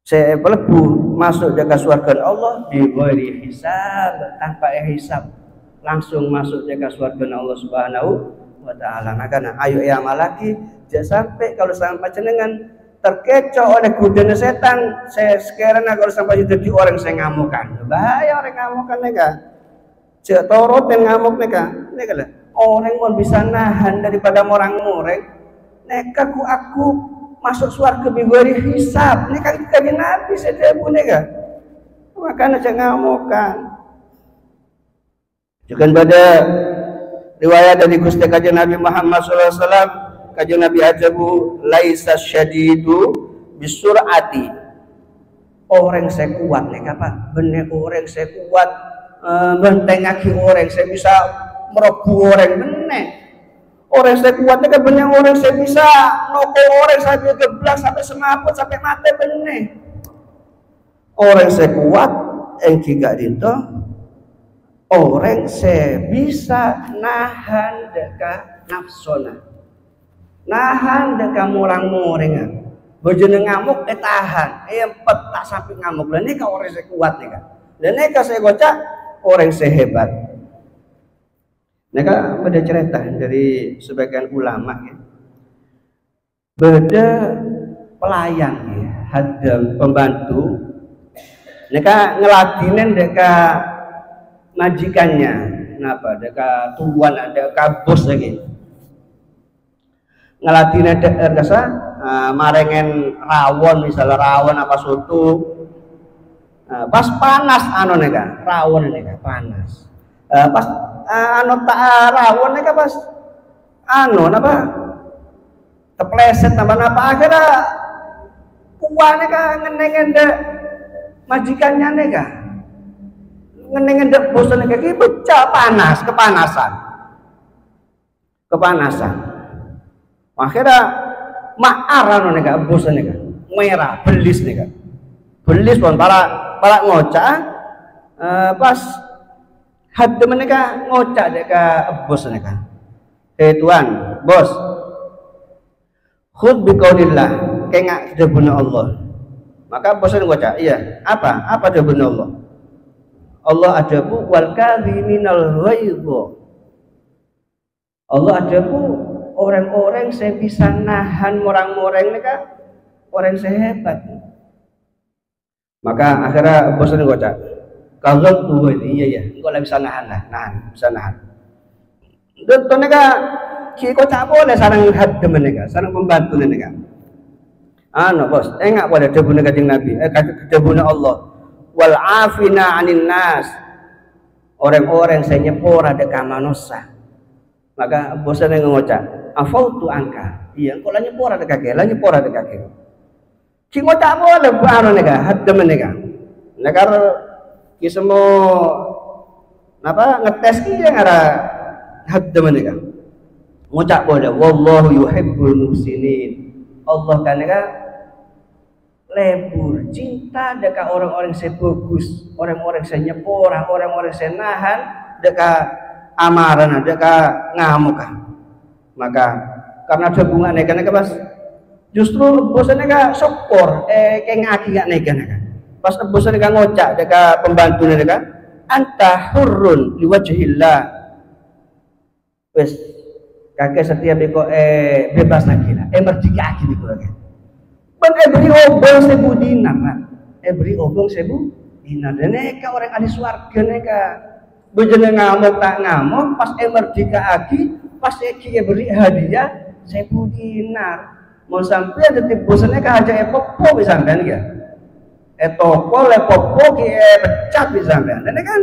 saya pelebu masuk jaga surga Allah di ghairi hisab tanpa hisab langsung masuk jaga surga Allah Subhanahu wa taala. Makanya ayo ya malaki jangan sampai kalau sampai jenengan terkecoh oleh godaan setan saya sekarang kalau sampai jadi orang saya ngamukan bahaya orang ngamukan mereka cek toroten ngamuk mereka lah orang mau bisa nahan daripada orang-orang neka aku masuk surga bigori hisab neka kajian Nabi sedebu neka makanya jangan ngamukan juga pada riwayat dari Gusti Kanjeng Nabi Muhammad sallallahu alaihi wasallam, Kanjeng Nabi ajabu laisa syadidu bisurati. Orang saya kuat nek apa? Bener orang saya kuat bentengake orang saya bisa meroboh orang bener. Orang saya kuat nek bener orang saya bisa nokol orang sampai geblak sampai semaput sampai mati bener. Orang saya kuat engki gak dinto. Orang saya bisa nahan deka nafsona, nahan deka murang-muringan, bojone ngamuk tahan, empet tak sampai ngamuk. Dan ini orang saya kuat nih kan, dan ini saya gocak orang saya hebat. Neka beda cerita dari sebagian ulama ya, beda pelayan ya, hadam pembantu, neka ngelatinin deka majikannya, kenapa? Deka tuan, deka bos lagi. Ngelatih desa, marengen rawon misalnya rawon apa soto, pas panas anu neka, rawon neka panas. Pas anu tak rawon neka pas anu apa? Kepleset napa akhirnya kuah neka ngenengen dek majikannya neka. Ngenengen dek bosan kayak gitu pecah panas kepanasan akhirnya maaran nih kak bosan nih kak merah belis nih kak belis pun para ngocak pas hati mereka ngocak deh kak bos nih kak tuan bos khud biqaulillah kayak nggak benar Allah maka bosan ngocak iya apa benar Allah Allah adabu wal kadhiminal ghaidh. Allah adabu orang-orang saya bisa nahan orang-orang mereka orang saya hebat. Maka akhirnya bosan gocak. Kalau tuh iya engkau lah bisa nahan bisa nahan. Dan tuh mereka ki gocak boleh sarang hadam mereka, sarang pembantu mereka. Anu bos, enggak boleh debuna kanjeng Nabi, debuna Allah. Wal afina anin nas, orang-orang saya nyepora deka manusia. Maka bosan yang ngocak afautu angka iya engkau lah nyepora deka kira ki ngocak boleh anu neka hadem neka nekar ki semua napa ngetes ki yang ada hadem neka ngocak boleh wallahu yuhibbul muhsinin. Allah kan neka lebur cinta deka orang-orang saya bagus, orang-orang saya nyepora, orang-orang saya nahan deka amaran, deka ngamuk. Maka karena ada bunga neka pas justru bosan neka sokor kayak ngaki gak neka pas bosan neka ngocak deka pembantu neka anta hurrun liwajhillah wes kakek setiap beko bebas lagi lah merdeka lagi beko lagi. Ban beri obong 1000 dinar lah. Beri obong 1000 dinar. Dan neka orang ahli swarga neka. Bojone ngamuk tak ngamuk pas merdeka lagi, pas beri hadiah 1000 dinar. Mau sampai ada bosannya ka aja popo bisa sampean ya. Toko le popo ki pecat bisa sampean. Dan kan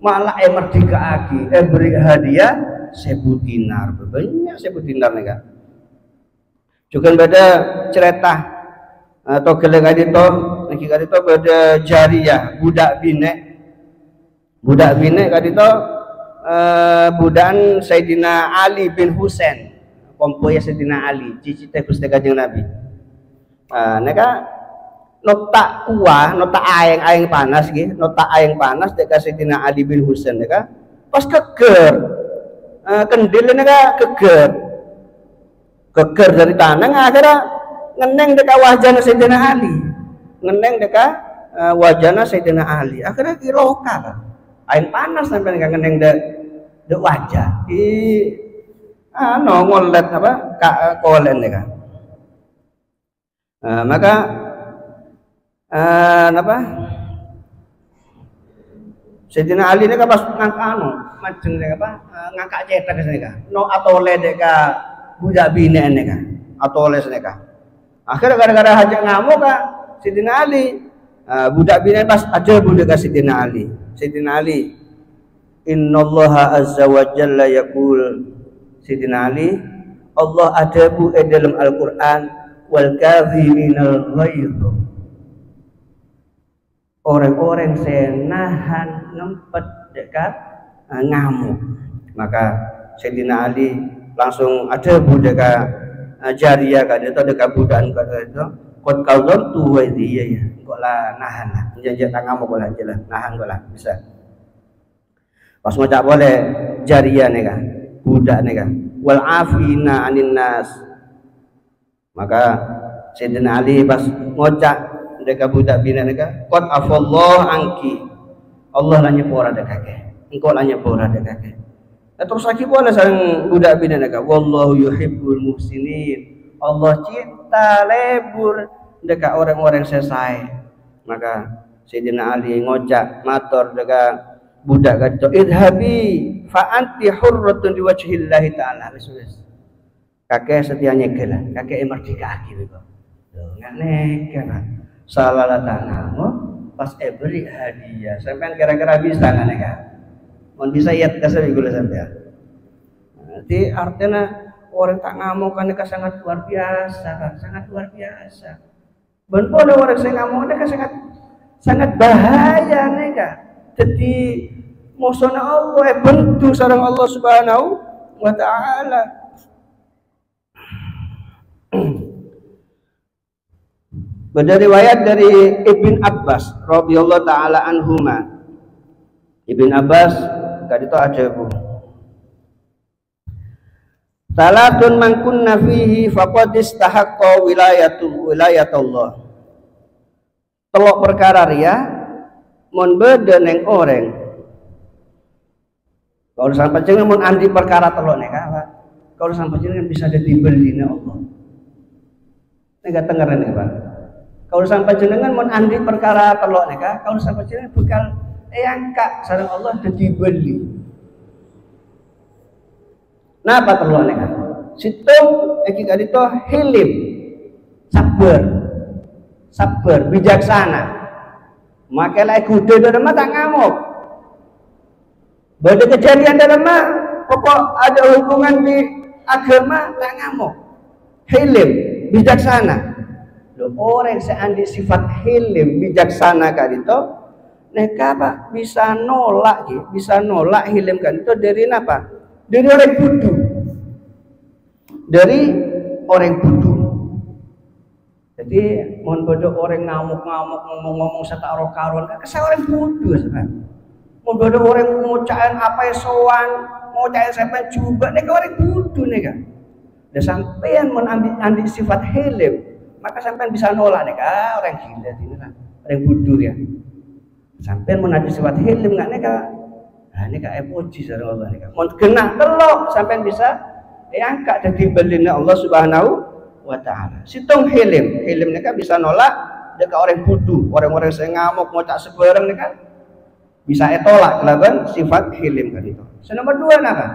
malah merdeka lagi, beri hadiah 1000 dinar. Banyak 1000 dinar neka. Juga pada cerita atau geleng adito niki kadito pada jariah budak bine kadito budan Sayyidina Ali bin Husain kompoya Sayyidina Ali cicite Gusti Kanjeng Nabi neka nota kuah nota aeng panas gitu nota aeng panas deka Sayyidina Ali bin Husain neka pas keger kendil neka keger dari tanah akhirnya ngeneng deka wajana Sayyidina Ali ngeneng deka wajana Sayyidina Ali akhirnya kiloka air panas sampai ngeneng de wajah ngolet apa kolen deka maka apa Sayyidina Ali deka pas ngangka majeng deka apa ngangka cetak deka no atole deka budak bine neka atau les neka akhirnya gara-gara hajat ngamuk kak Sayyidina Ali budak bine pas aja budak Sayyidina Ali Innallaha azza wa jalla yaqul, Sidina Ali, Allah ada bu dalam Al-Qur'an, wal kadhiminal ghaidh, orang-orang saya nahan ngempet dekat ngamuk. Maka Sayyidina Ali langsung ada budak Jariyah kan itu dekat budak kata itu kot kalom tu dia ya kok lah nahan lah janji tak ngamuk lah jelas nahan kok lah bisa pas mau tak boleh Jariyah nih kan budak nih kan wal afina anin nas. Maka Sayyidina Ali pas ngocak dekat budak bina nih kan kot afallah angki, Allah lah nyepora dekat engkau lah nyepora dekat. Terus lagi boleh sang budak bina nih kan wallahu yuhibbul muhsinin, Allah cinta lebur dekat orang-orang selesai. Maka Sayyidina Ali ngocak matur dekat budak kata idhabi fa anti hurratun liwajhillahi ta'ala. Wis kakek setia nyekel kakek merdeka aki begitu nggak nekat salah tanamu pas beri hadiah sampai kira-kira bisa nggak nekat mau bisa yat kasih gula sampai nanti artinya orang tak ngamuk kan sangat luar biasa kan sangat luar biasa benar orang saya ngamuk kan sangat bahaya neka. Jadi musuhna Allah bentuk sareng Allah Subhanahu wa taala. Berdiriwayat dari Ibn Abbas radhiyallahu taala anhuma. Ibn Abbas kadito ajabu. Salatun man kunna fihi faqad istahaqqa wilayatullah. Telok perkara ria mun beda neng orang. Kalau sampai jenengan mun andi perkara telok nek apa? Kalau sampai jenengan bisa dibeli na Allah. Nek tengaran nek Pak. Kalau sampai jenengan mun andi perkara telok nek kalau sampai jenengan bekal angka sareng Allah dibeli. Napa telok nek? Situng iki kadito hilim, sabar, bijaksana. Makalah kudu dalam tak ngamuk. Pada kejadian dalam pokok ada hubungan di agama tak ngamuk. Hilim, bijaksana. Loh, orang seandi sifat hilim, bijaksana kadito, neka Pak bisa nolak hilim kadito dari apa? Dari orang bodoh. Dari orang bodoh. Jadi mohon bodoh orang ngamuk-ngamuk ngomong-ngomong setak karon kan kesal orang bodoh sebenarnya. Mohon bodoh orang ngucain apa yang sowan, ngucain sampai juga nek orang bodoh nek. Dan sampean mun ambil sifat hilim, maka sampean bisa nolak nek orang gila ini kan. Orang bodoh ya. Sampean mun ambil sifat hilim enggak nek ini kayak puji sareng Allah nih. Mau genah telok sampai bisa angkat dari belina Allah Subhanahu wa taala. Situng hilim nih kan bisa nolak dekat orang bodoh, orang-orang saya ngamuk mau tak sebarang nih kan bisa tolak kelaban sifat hilim kan itu. Nomor 2 napa?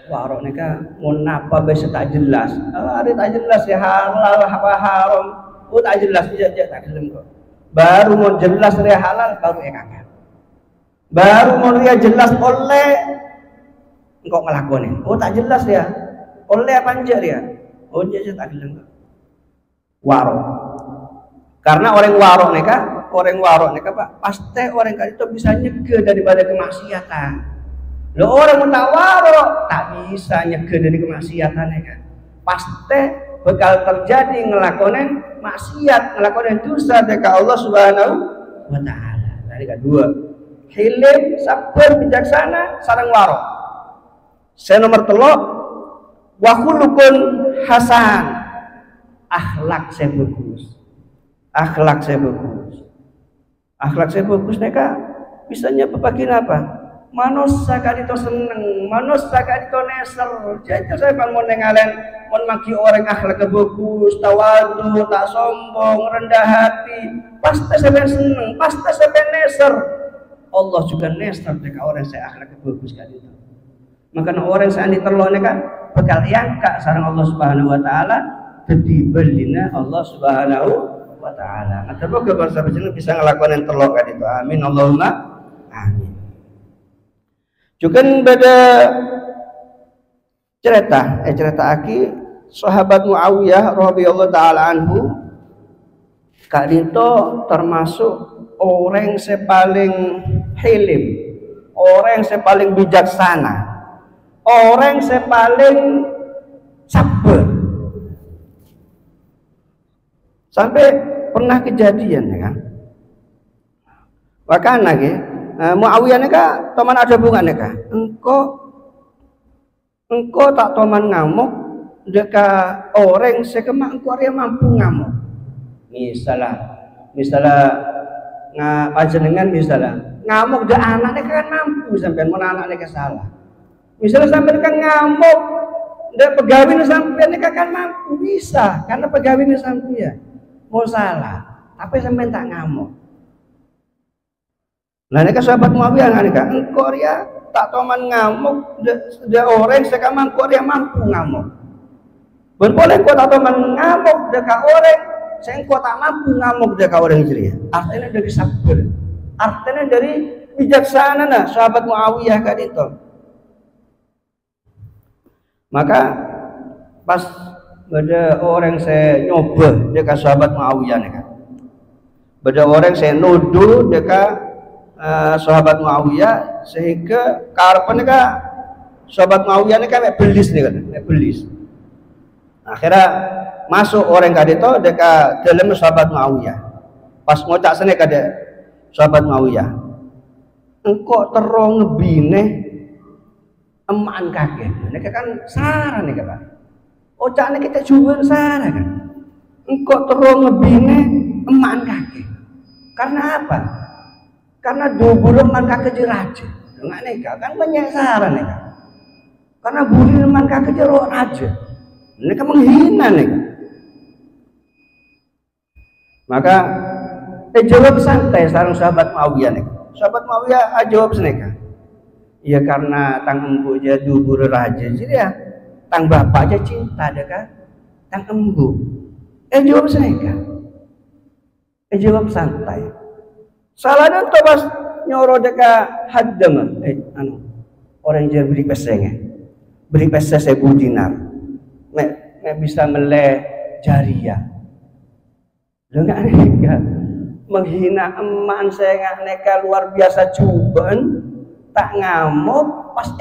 Waro nih kan mau napa bisa tak jelas. Ada tak jelas ya halal apa haram. Oh tak jelas dia tak gelem kok. Baru mau jelas dia halal baru kakak. Baru mau dia jelas oleh engkau ngelakuin. Oh tak jelas ya. Oleh apa aja dia? Oh dia tak gelem. Waro. Karena orang waro neka Pak, pasti orang itu bisa nyegah daripada kemaksiatan. Lo orang mau tak waro tak bisa nyegah dari kemaksiatan neka. Pasti bakal terjadi ngelakonin maksiat, ngelakonin dosa dekat Allah Subhanahu wa taala. Dari kedua, hilim, sabar, bijaksana, sareng waro. Saya nomor 3, wa khuluqun hasan. Akhlak saya bagus. Akhlak saya bagus neka bisanya bebagian apa? Manusia kadito seneng, manusia kadito neser. Jadi saya kan mau nengalen, mau maki orang akhlak bagus, tawadu, tak sombong, rendah hati. Pasti saya seneng, pasti saya neser. Allah juga neser dekat orang saya akhlak bagus kadito. Makanya orang saya diterlone kan bakal angkat sareng Allah Subhanahu wa taala jadi belina Allah Subhanahu wa taala. Semoga para sahabat jenengan bisa ngelakukan yang telok kan itu. Amin Allahumma amin. Juga pada cerita aki sahabat Muawiyah radhiyallahu taala anhu Kak Dito termasuk orang yang paling hilim, orang yang paling bijaksana, orang yang paling sabar. Sampai pernah kejadian ya kan. Bahkan lagi Muawiyah nika teman ada hubungannya kan. Engkau tak teman ngamuk deka orang sekema engkau dia mampu ngamuk. Misalnya panjenengan misalnya ngamuk de anaknya kan mampu sampai mau anaknya salah. Misalnya sampai kan ngamuk de pegawai sampai kan mampu bisa karena pegawai sampai mau salah tapi sampai tak ngamuk. Nah ini sahabat Muawiyah kan engkau dia tak teman ngamuk de orang sekema engkau dia mampu ngamuk. Ben boleh engkau tak teman ngamuk deka orang saya engkau tak mampu ngamuk deka orang ceria. Artinya dari sabar, artinya dari bijaksana nah sahabat Muawiyah kan itu. Maka pas ada orang saya nyoba deka sahabat Muawiyah nih kan. Ada orang saya nuduh deka sahabat Muawiyah sehingga karepan nih sahabat Muawiyah nih kan belis nih kan, belis. Akhirnya masuk orang kadito deka dalam sahabat Muawiyah. Pas ngocak sene kada sahabat Muawiyah. Engkau terong ngebine emaan kaget. Nek kan sarah nih Pak. Ocakne kita jual sarah kan. Engkau terong ngebine emaan kaget. Karena apa? Karena dua emaan kaget raja. Enggak neka kan banyak sarah neka. Karena buli emaan kaget raja. Mereka menghina nih. Maka jawab santai sarang sahabat Muawiyah nih. Sahabat Muawiyah jawab seneka. Ya karena tang embu aja dubur raja jadi ya tang bapak aja cinta ada kan. Tang embu. Jawab seneka. Jawab santai. Salahnya tuh pas nyoro deka haddam orang yang beri pesengnya. Beri pesa 1000 dinar. Nek bisa meleh jariah. Enggak neka menghina emak saya neka luar biasa cobaan tak ngamuk pas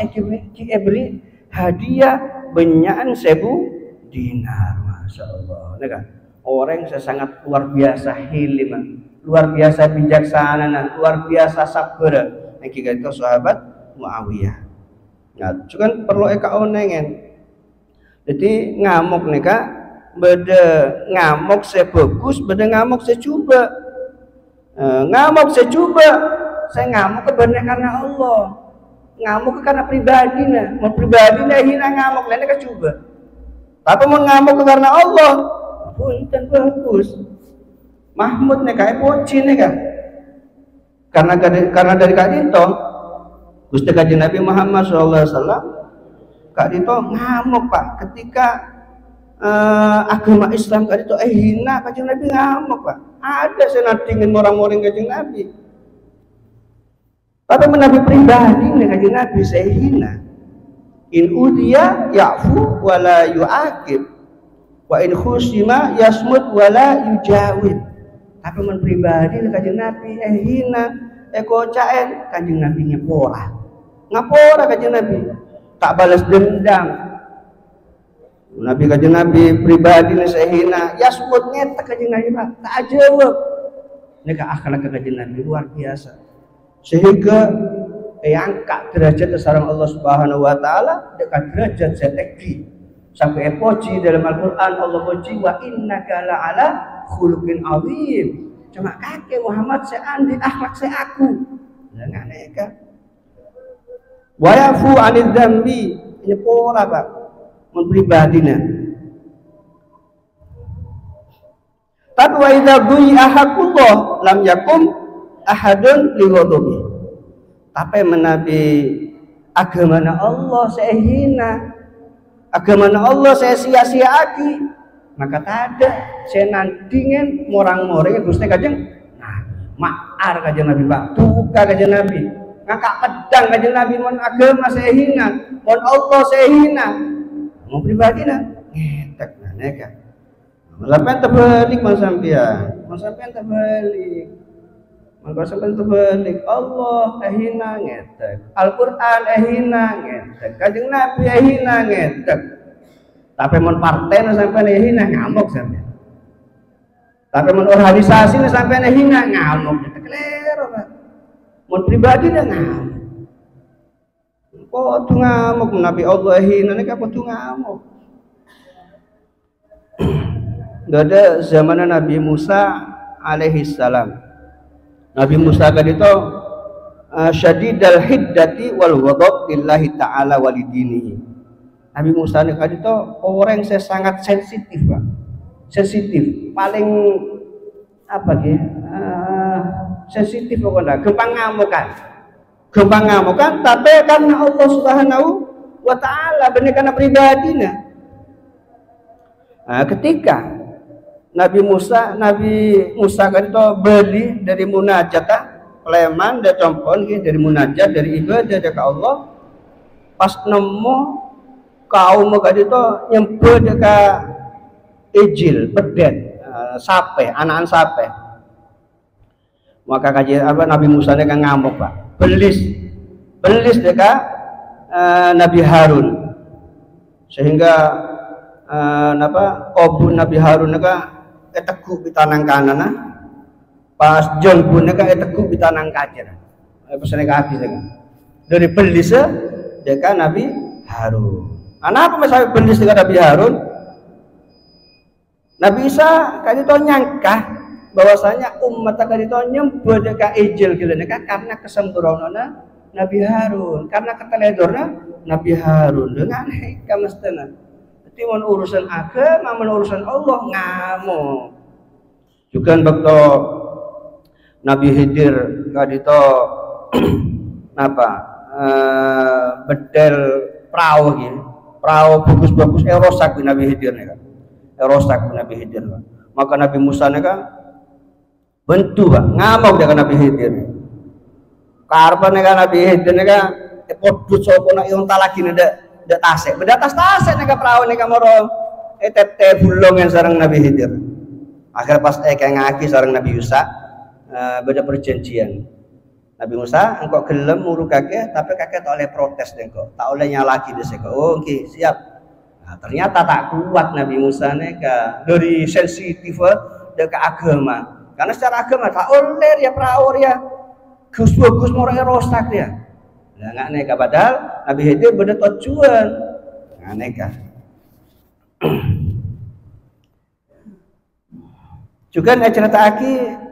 beri hadiah benyakan 1000 dinar. Masya Allah neka orang saya sangat luar biasa hilim, luar biasa bijaksana, luar biasa sabar. Nek itu sahabat Muawiyah. Nah, cuman perlu eka onengen. Jadi ngamuk nih kak, beda ngamuk saya bagus, beda ngamuk saya coba. Ngamuk saya coba, saya ngamuk karena Allah, ngamuk karena pribadi nah, mau pribadi nah hina ngamuk lainnya kan coba. Tapi mau ngamuk karena Allah, pun dan bagus. Mahmud nih kak, poci nih kak, karena dari kak Dito, Gusti Kanjeng Nabi Muhammad SAW. Kak Dito ngamuk Pak ketika agama Islam Kak Dito hina Kanjeng Nabi ngamuk Pak. Ada senadingin orang-orang Kanjeng Nabi. Tapi menabi pribadi nih Kanjeng Nabi saya hina. In udiya ya'fu wala yu'aqib wa in khusima yasmut wala yujawib. Tapi men pribadi nih Kanjeng Nabi hina kocaen Kanjeng Nabi ngapora. Ngapora Kanjeng Nabi. Tak balas dendam. Nabi Kanjeng Nabi pribadi saya hina, ya sebut nyetek Kanjeng Nabi tak jawab. Ini akhlak Kanjeng Nabi luar biasa. Sehingga angkat derajat sareng Allah Subhanahu wa taala dekat derajat seteki. Sampai poci dalam Al-Qur'an Allah poci wa innaka la'ala khuluqin azim. Cuma kakek Muhammad saya andi akhlak saya aku. Enggak neka. Wa yafu 'anil dzambi nyepora Pak mun pribadina. Tapi wa idza du'i ahaqullah lam yakum ahadun li ghadabi. Tapi menabi agamana Allah saya hina. Agamana Allah saya sia-siaaki. Maka tada senandingen morang-moreng Gusti Kanjeng ma'ar Kanjeng Nabi Pak, duka Kanjeng Nabi. Ngakak pedang Kanjeng Nabi mon agama saya hina, mon Allah saya hina. Mau pribadi nah ngetek nah neka. Lapan terbalik mon sampean terbalik. Mangko sampean terbalik Allah hina ngetek. Al-Qur'an hina ngetek. Kanjeng Nabi hina ngetek. Tapi mon partai sampean hina ngamuk sampean. Tapi mon organisasi sampean hina ngamuk. Kelero Pak. Mon pribadi dah ngamuk. Kok tu ngamuk Nabi Allah hina nek apa tu ngamuk. Ada zaman Nabi Musa alaihi salam. Nabi Musa kan itu syadidal hiddati wal ghadab lillahi ta'ala walidinihi. Nabi Musa ini kan itu orang yang sangat sensitif Pak. Sensitif, paling apa ya? Sensitif pokoknya, gampang ngamukan, tapi karena Allah Subhanahu wa Ta'ala, benar karena pribadinya. Nah, ketika Nabi Musa kan itu beli dari munajat, leman dan compon dari munajat, dari ibadah ke Allah, pas nemu kaum kan itu nyempe dekat ijil, pedet, sape, anak sape. Maka kaji apa Nabi Musa ini kan ngamuk Pak, belis dekat Nabi Harun, sehingga obun Nabi Harun ini kan etekuk di tanang kanan, pas John pun ini kan etekuk di tanang kanan, pesannya kaki dari belis dekat Nabi Harun. Anak apa misalnya belis dekat Nabi Harun? Nabi Isa kan itu nyangka bahwasanya umat akan itu nyembuh dekat ijil gitu karena kesempurnaan Nabi Harun, karena keteledornya Nabi Harun dengan hikam mestena. Jadi mau urusan agama, mau urusan Allah ngamuk. Juga waktu Nabi Khidir kan itu bedel perahu gitu. Perahu bagus-bagus erosak Nabi Khidir nih kan. Erosak Nabi Khidir. Maka Nabi Musa nih kan bentu Pak, ngamuk dengan Nabi Khidir. Karepan nih kan Nabi Khidir nih kan podut sapa nak yang lagi ndak tasek. Beda tas-tasek nih kan perahu nih kan moro tete bulongan sareng Nabi Khidir. Akhir pas kayak ngaki sareng Nabi Musa beda perjanjian. Nabi Musa engkau gelem muru kakek tapi kakek tak oleh protes engkau, tak oleh nyalaki desek. Oh okay, siap. Nah, ternyata tak kuat Nabi Musa neka dari sensitif ke agama. Karena secara agama tak oleh ya peraur ya gus bagus morangnya rosak dia. Nah nggak neka padahal Nabi Khidir bener tujuan. Nggak neka. Juga cerita aki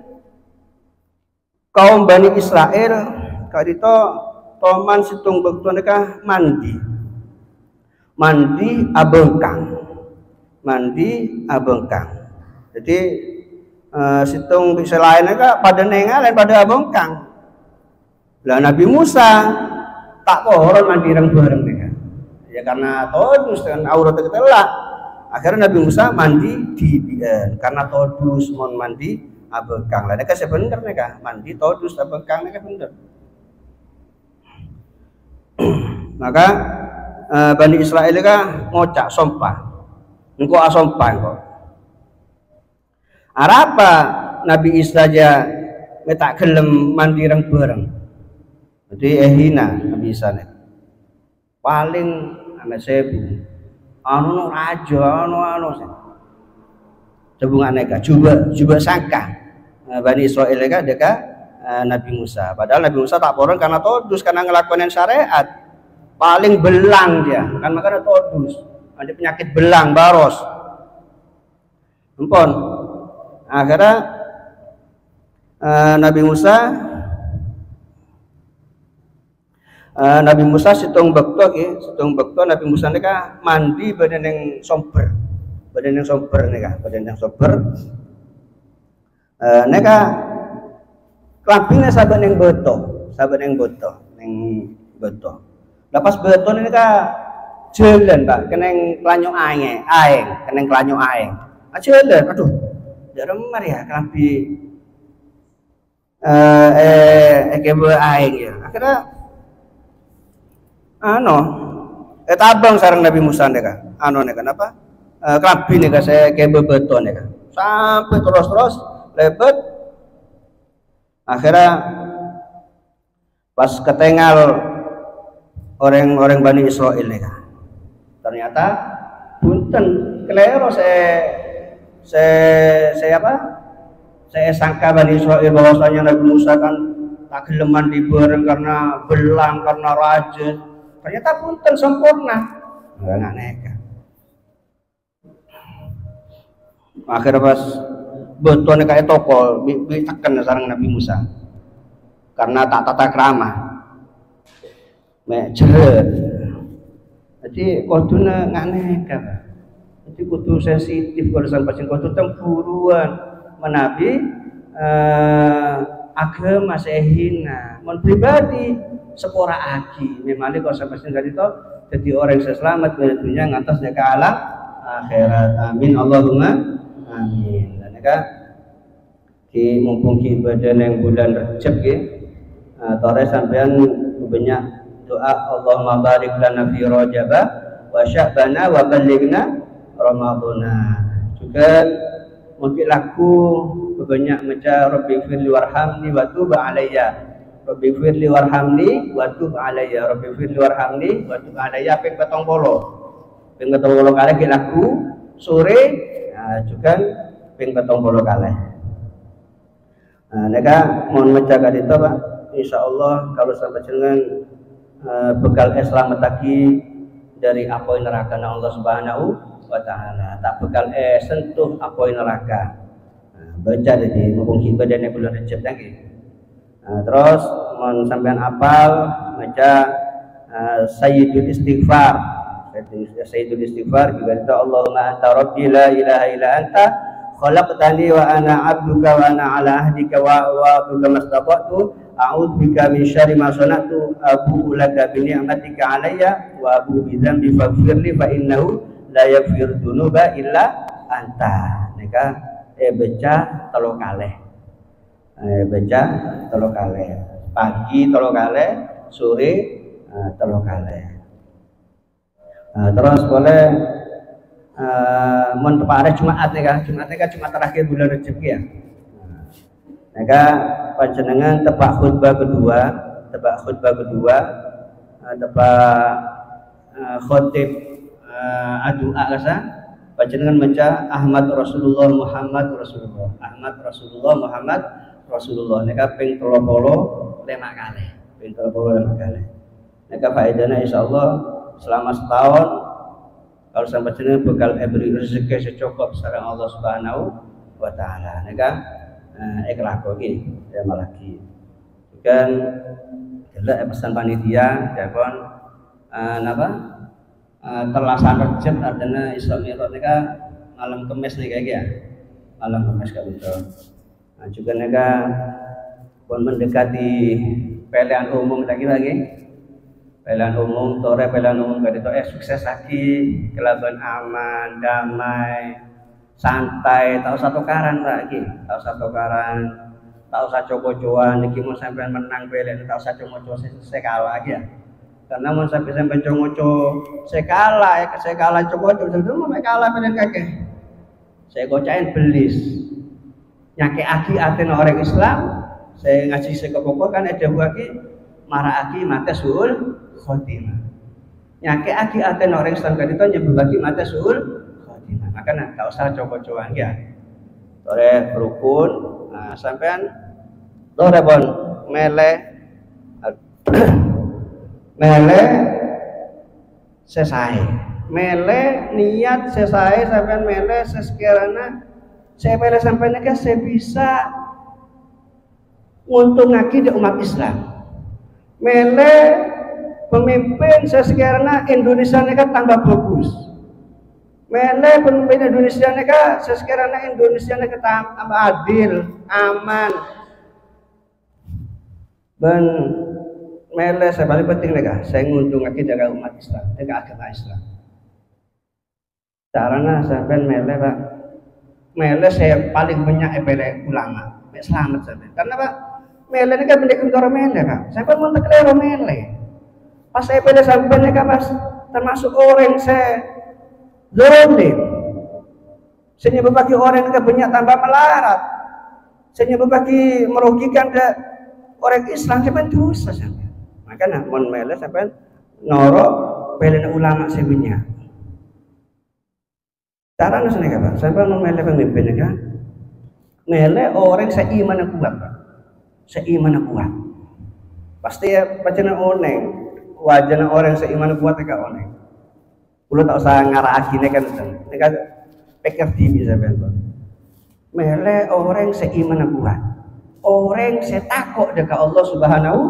kaum Bani Israel kadito toman situng bekto neka mandi abengkang. Jadi situng bisa lain neka pada nengalen pada abengkang. Lah Nabi Musa tak pohon mandi bareng neka. Ya karena todus dengan aurat ketelak. Akhirnya Nabi Musa mandi di karena todus mon mandi abengkang lah, neka sebener neka mandi todus abengkang neka bener. Maka Bani Israel neka ngocak sompah, engkau asompah engkau. Arapa Nabi Isa aja metak gelem mandi bareng. Jadi hina Nabi Isa nek paling ame sebu anu raja anu hubungan mereka juga sangka Bani Israel mereka dekat Nabi Musa. Padahal Nabi Musa tak poron karena todus, karena ngelakuin syariat paling belang dia kan, makanya todus ada penyakit belang baros empon. Akhirnya Nabi Musa situng bekto Nabi Musa mereka mandi badan yang somber neka kelambingnya sahabat yang beto lepas beto ini ka jalan Pak keneng kelanyo aeng Aja aduh, jarang ya kampi kebe aing ya. Akhirnya tabang sarang Nabi Musa neka. Neka apa? Kampi neka saya kebe beton neka. Sampai terus lebet. Akhirnya pas ketengal orang-orang Bani Israel neka. Ternyata punten kelero saya sangka Bani Israel bahwasanya Nabi Musa kan tak geleman dibereng karena belang, karena raja. Ternyata punten sempurna. Enggak neka. Akhirnya pas beton kayak tokol ditekan sareng Nabi Musa. Karena tak tata krama. Mek jeret. Jadi kudune nganeka. Jadi kudu sensitif kalau sampai kudu tempuruan menabi agama sehina mon pribadi sepora aki memang kalau sampai sini itu jadi orang yang selamat dari dunia ngantos ke alam akhirat. Amin Allahumma amin. Dan kan di mumpung ibadah yang bulan Rajab ki tore sampean banyak doa Allahumma barik lana fi Rajab wa Sya'bana wa ballighna Ramadhana. Juga mungkin laku banyak macam Rabbi firli warhamni wa tub alayya. Rabbi firli warhamni wa tub alayya. Rabbi firli warhamni wa tub alayya ping 70. Ping 70 kali ki laku sore juga ping 70 kali. Neka mohon maca kadito Pak. Insyaallah kalau sampai dengan bekal Islam lagi dari apa neraka Allah Subhanahu wa ta'ala, tak bekal sentuh apa neraka. Baca jadi mumpung ibadah bulan Rajab lagi. Terus mon sampean apal maca Sayyidul Istighfar. Sayyidul Istighfar juga itu Allahumma anta rabbi la ilaha illa anta khalaqtani wa ana 'abduka wa ana 'ala ahdika wa atuka mastata'tu a'udzu bika min syarri ma sana'tu abu'u laka bi ni'matika 'alayya wa abu'u bi dzambi faghfirli fa innahu la yaghfiru dzunuba illa anta. Nika baca telu kalih. Baca telu kalih. Pagi telu kalih, sore telu kalih. Terus boleh mun tepare Jumat nika. Jumat nika Jumat terakhir bulan Rajab ya. Nika panjenengan tebak khutbah kedua, tebak khotib adua kasa panjenengan baca Ahmad Rasulullah Muhammad Rasulullah Ahmad Rasulullah Muhammad Rasulullah nika ping 35 kali ping 35 kali. Nika faedahnya insyaallah selama setahun kalau sampai sini bakal beri rezeki secukup sareng Allah Subhanahu wa taala. Nika ikhlas iki ya malaki. Kan jelas pesan panitia japon napa terlaksana Rajab artinya Isra Mi'raj nika malam Kamis nih kayak ya. Malam Kamis ka betul. Nah, juga nika pun mendekati pilihan umum lagi. Pilihan umum, tore pilihan umum kadito sukses lagi, kelaban aman, damai, santai, tak usah tukaran lagi, tak usah tukaran, tak usah coba-coba niki mau sampean menang pilihan, tak usah coba-coba sekala lagi ya. Karena mau sampai congo-congo saya kalah coba-coba itu mau kalah pilihan kakek. Saya gocain belis, nyake aki aten orang Islam, saya ngasih sekopokok kan ada buaki marah aki mata suul khotimah. Nyake aki aten orang Islam kan itu nyebabaki mata suul khotimah. Makanya tak usah coba-coba ya. Tore berukun, sampean tore bon mele sesai mele niat sesai sampean mele sesekiranya saya mele sampean ke saya bisa nguntungake di umat Islam mele pemimpin sesekiranya Indonesia nika tambah bagus mele pemimpin Indonesia nika sesekiranya Indonesia nika tambah adil aman dan mele saya paling penting lega, saya nguntungake jaga umat Islam, jaga agama Islam. Caranya sampai mele Pak, mele saya paling banyak epele ulama. Mek selamat sampai. Karena Pak mele ini kan pendek kentara mele Pak. Saya pun mau teklero mele. Pas saya epele sampai kan Mas termasuk orang saya zalim. Saya berbagi orang yang banyak tambah melarat. Saya berbagi merugikan orang Islam sampai dosa sampai. Makanya mon mele sampai noro pele ulama sebenarnya. Cara nasi Pak, sampai mon mele pemimpin kan. Mele orang seiman kuat Pak. Seiman kuat. Pasti ya bacaan oneng. Wajana orang seiman kuat ka oneng. Kulo tak usah ngarah akhirnya kan. Ini kan pikir diri sampai Pak. Mele orang seiman kuat. Orang saya takut dekat Allah Subhanahu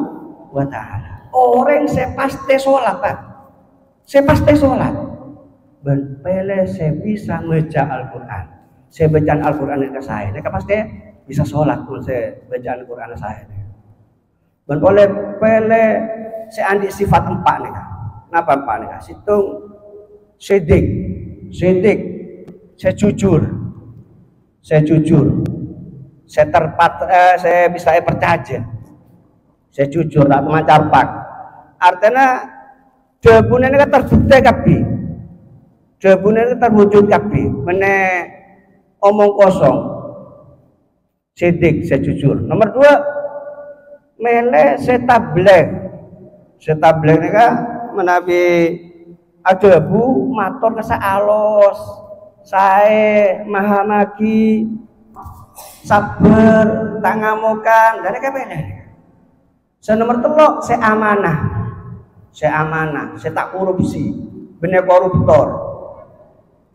wa taala. Orang saya pasti sholat Pak. Saya pasti sholat. Ben pele saya bisa baca Al-Qur'an. Saya baca Al-Qur'an ke saya. Mereka pasti bisa sholat pun saya baca Al-Qur'an saya. Ben boleh pele saya andi sifat 4 nih Kak. Napa 4 nih Kak? Situng sidik. Saya jujur. Saya saya bisa percaya. Saya jujur, tak teman carpak. Artinya jawabnya ini kan terbukti kabeh. Jawabnya ini terwujud kabeh. Mene omong kosong. Sidik, saya jujur. Nomor 2, mele saya tabligh. Saya tabligh ini kan menawi ada bu matur kesa alos. Saya maha magi sabar tak ngamukan dari kabeh. Saya nomor 3 saya amanah, saya tak korupsi, bener koruptor.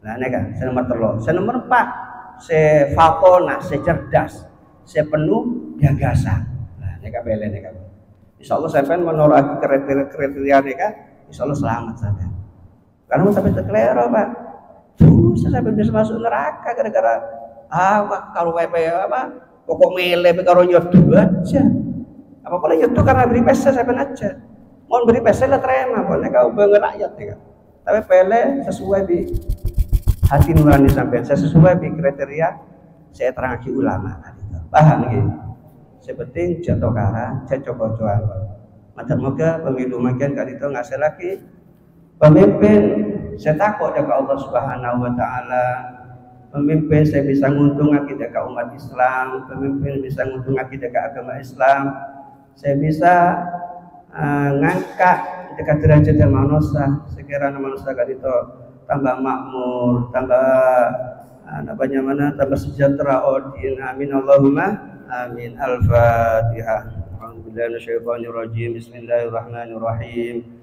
Nah ini kan saya nomor 3. Saya nomor 4 saya fakona, saya cerdas, saya penuh gagasan. Nah ini kabeh ini kan. Insyaallah sampai menolak kriteria ini kan, insyaallah selamat saja. Karena mau sampai terkelero Pak. Saya sampai bisa masuk neraka gara-gara kalau pokok mele karo nyodo aja. Apa boleh nyodo karena beri pesa sampai aja. Mau beri pesa lah terima, boleh kau bangga rakyat ya. Tapi pele sesuai di hati nurani sampai saya sesuai di kriteria saya terangki ulama. Paham gitu. Sepenting jatuh kara, coba-coba. Macam moga pemilu makin kali itu ngasih lagi pemimpin. Saya takut dekat Allah Subhanahu wa taala. Pemimpin saya bisa nguntung akidah ke umat Islam, pemimpin bisa nguntung akidah ke agama Islam. Saya bisa ngangkat dekat derajat manusia, sekiranya manusia kali itu tambah makmur, tambah sejahtera. Amin Allahumma amin. Al-Fatihah. Alhamdulillahirrahmanirrahim. Bismillahirrahmanirrahim.